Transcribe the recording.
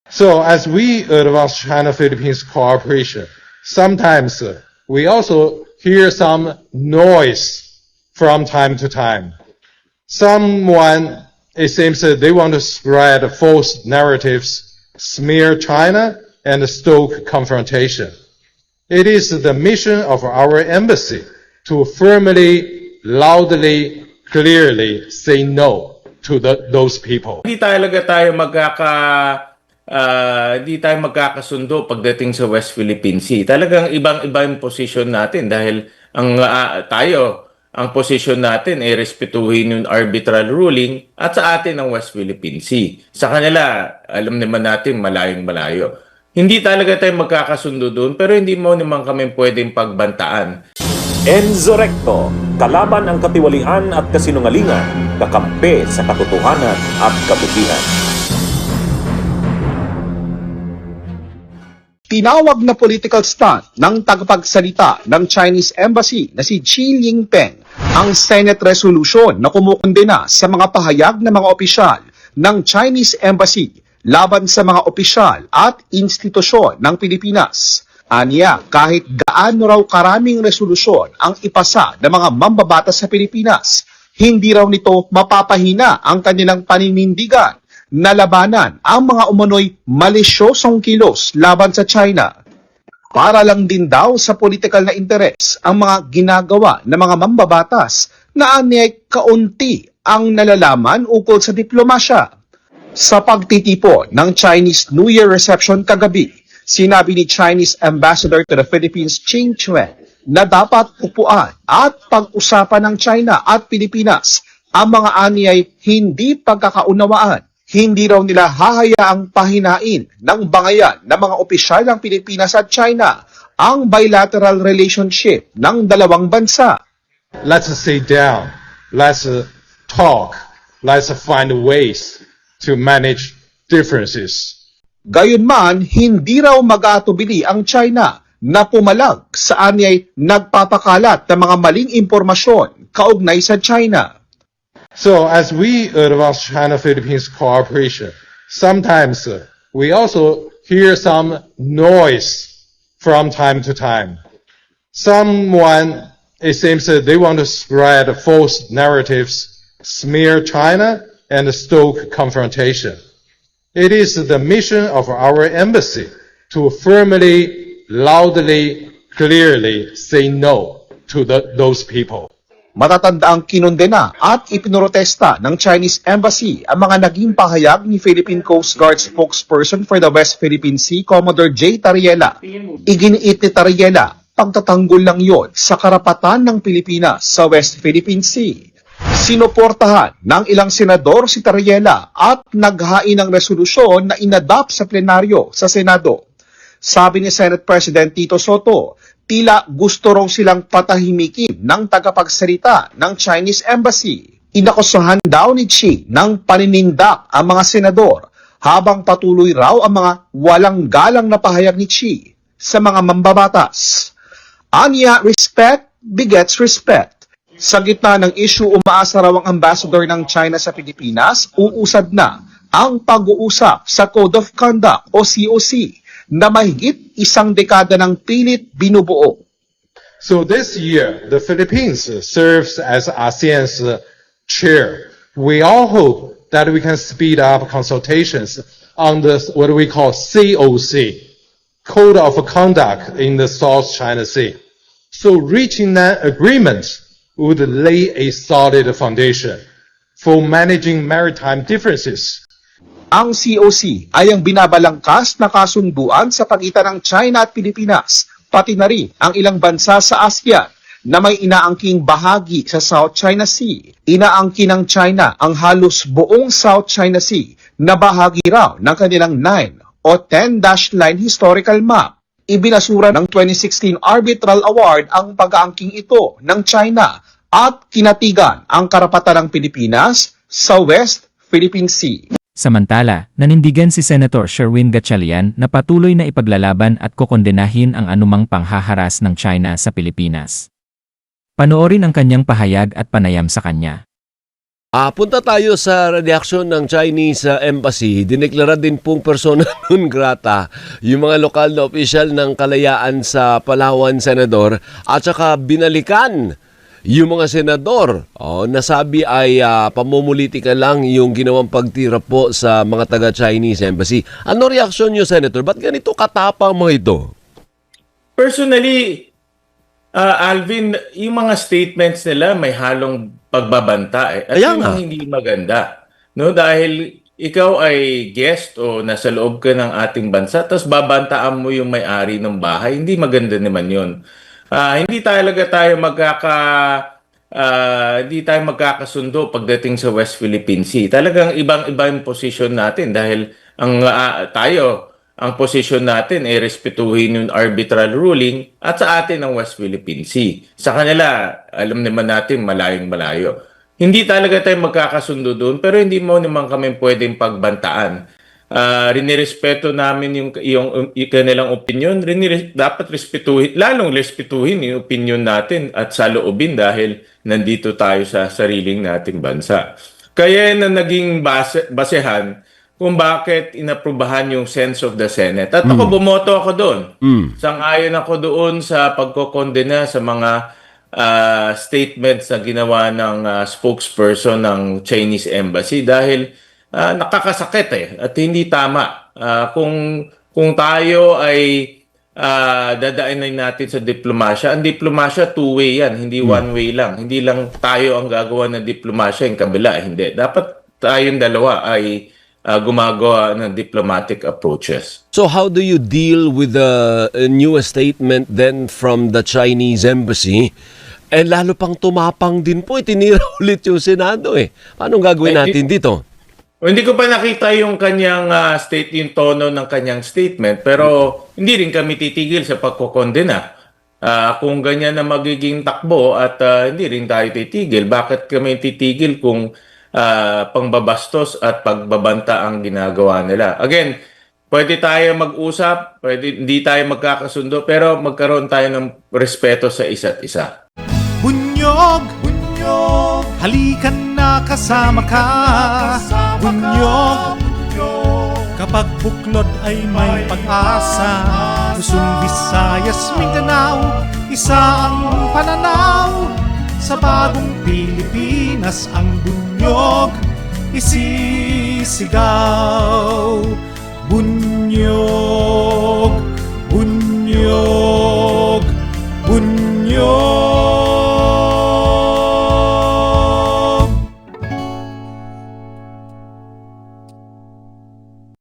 So as we advance China-Philippines cooperation, sometimes we also hear some noise from time to time. It seems that they want to spread false narratives, smear China, and stoke confrontation. It is the mission of our embassy to firmly, loudly, clearly say no to those people. Hindi tayo magkakasundo pagdating sa West Philippine Sea. Talagang ibang-iba yung position natin dahil ang position natin ay respetuhin yung arbitral ruling at sa atin ang West Philippine Sea. Sa kanila, alam naman natin malayong-malayo. Hindi talaga tayo magkakasundo doon pero hindi mo naman kami pwedeng pagbantaan. Enzo Recto, kalaban ang katiwalian at kasinungalingan, kakampi sa katotohanan at kabutihan. Tinawag na political stunt ng tagapagsalita ng Chinese Embassy na si Xi Jinping ang Senate resolution na kumukondena sa mga pahayag ng mga opisyal ng Chinese Embassy laban sa mga opisyal at institusyon ng Pilipinas. Aniya, kahit gaano raw karaming resolusyon ang ipasa ng mga mambabatas sa Pilipinas, hindi raw nito mapapahina ang kanilang paninindigan na labanan ang mga umano'y malisyosong kilos laban sa China. Para lang din daw sa political na interes ang mga ginagawa ng mga mambabatas na aniyay kaunti ang nalalaman ukol sa diplomasya. Sa pagtitipon ng Chinese New Year reception kagabi, sinabi ni Chinese Ambassador to the Philippines Ching Chuen na dapat upuan at pag-usapan ng China at Pilipinas ang mga aniyay hindi pagkakaunawaan. Hindi raw nila hahayaang pahinain ng bangayan ng mga opisyal ng Pilipinas at China ang bilateral relationship ng dalawang bansa. Let's sit down. Let's talk. Let's find ways to manage differences. Gayunman, hindi raw mag-aatubili ang China na pumalag sa anyay nagpapakalat ng mga maling impormasyon kaugnay sa China. So as we advance China-Philippines cooperation, sometimes we also hear some noise from time to time. It seems that they want to spread false narratives, smear China, and stoke confrontation. It is the mission of our embassy to firmly, loudly, clearly say no to those people. Matatandaang kinondena at ipinurotesta ng Chinese Embassy ang mga naging pahayag ni Philippine Coast Guard spokesperson for the West Philippine Sea, Commodore J. Tariela. Iginiit ni Tariela, pagtatanggol lang yon sa karapatan ng Pilipinas sa West Philippine Sea. Sinuportahan ng ilang senador si Tariela at naghain ng resolusyon na inadapt sa plenaryo sa Senado. Sabi ni Senate President Tito Soto, tila gusto raw silang patahimikin ng tagapagsalita ng Chinese Embassy. Inakusahan daw ni Xi ng paninindak ang mga senador habang patuloy raw ang mga walang galang na pahayag ni Xi sa mga mambabatas. Anya, respect begets respect. Sa gitna ng issue, umaasa raw ang ambassador ng China sa Pilipinas, uusad na ang pag-uusap sa Code of Conduct o COC na mahigit isang dekada ng pilit binubuo. So this year, the Philippines serves as ASEAN's chair. We all hope that we can speed up consultations on what we call COC, Code of Conduct in the South China Sea. So reaching that agreement would lay a solid foundation for managing maritime differences. Ang COC ay ang binabalangkas na kasunduan sa pagitan ng China at Pilipinas, pati na rin ang ilang bansa sa ASEAN na may inaangking bahagi sa South China Sea. Inaangkin ng China ang halos buong South China Sea na bahagi raw ng kanilang 9 o 10-dash line historical map. Ibinasura ng 2016 Arbitral Award ang pag-aangking ito ng China at kinatigan ang karapatan ng Pilipinas sa West Philippine Sea. Samantala, nanindigan si Senator Sherwin Gatchalian na patuloy na ipaglalaban at kokondenahin ang anumang panghaharas ng China sa Pilipinas. Panoorin ang kanyang pahayag at panayam sa kanya. Punta tayo sa reaksyon ng Chinese Embassy. Dineklara din pong persona non grata yung mga lokal na opisyal ng kalayaan sa Palawan, Senador, at saka binalikan yung mga senador. Nasabi ay pamumulitika lang yung ginawang pagtira po sa mga taga-Chinese Embassy. Ano reaksyon nyo, Senator? Ba't ganito katapang mga ito? Personally, Alvin, yung mga statements nila may halong pagbabanta at Kaya yun nga. ang hindi maganda. No, dahil ikaw ay guest o nasa loob ka ng ating bansa tapos babantaan mo yung may-ari ng bahay, hindi maganda naman yun. Hindi tayo magkakasundo pagdating sa West Philippine Sea. Talagang ibang-iba yung position natin dahil ang posisyon natin ay respetuhin yung arbitral ruling at sa atin ang West Philippine Sea. Sa kanila, alam naman natin malayong-malayo. Hindi talaga tayo magkakasundo doon pero hindi mo naman kami pwedeng pagbantaan. Rinirespeto namin yung kanilang opinion. Dapat lalong respetuhin yung opinion natin at saloobin dahil nandito tayo sa sariling nating bansa. Kaya na naging basehan kung bakit inaprubahan yung sense of the Senate. At ako, bumoto ako doon. Sang-ayon ako doon sa pagkokondena sa mga statements na ginawa ng spokesperson ng Chinese Embassy dahil nakakasakit at hindi tama. Kung tayo ay dadaanin natin sa diplomasya, ang diplomasya two-way yan, hindi one-way lang. Hindi lang tayo ang gagawa ng diplomasya, yung kabila, hindi. Dapat tayong dalawa ay gumagawa ng diplomatic approaches. So how do you deal with the new statement then from the Chinese Embassy? Lalo pang tumapang din po, tinira ulit yung Senado Paano gagawin natin dito? Hindi ko pa nakita yung kanyang yung tono ng kanyang statement, pero hindi rin kami titigil sa pagkokondena. Kung ganyan na magiging takbo at hindi rin tayo titigil, bakit kami titigil kung pangbabastos at pagbabanta ang ginagawa nila? Again, pwede tayo mag-usap, hindi tayo magkakasundo, pero magkaroon tayo ng respeto sa isa't isa. Bunyog, halikan na kasama ka. Bunyog, kapag buklod ay may pag-asa. Luzon, Visayas, Mindanao, isa ang pananaw. Sa bagong Pilipinas ang bunyog isisigaw.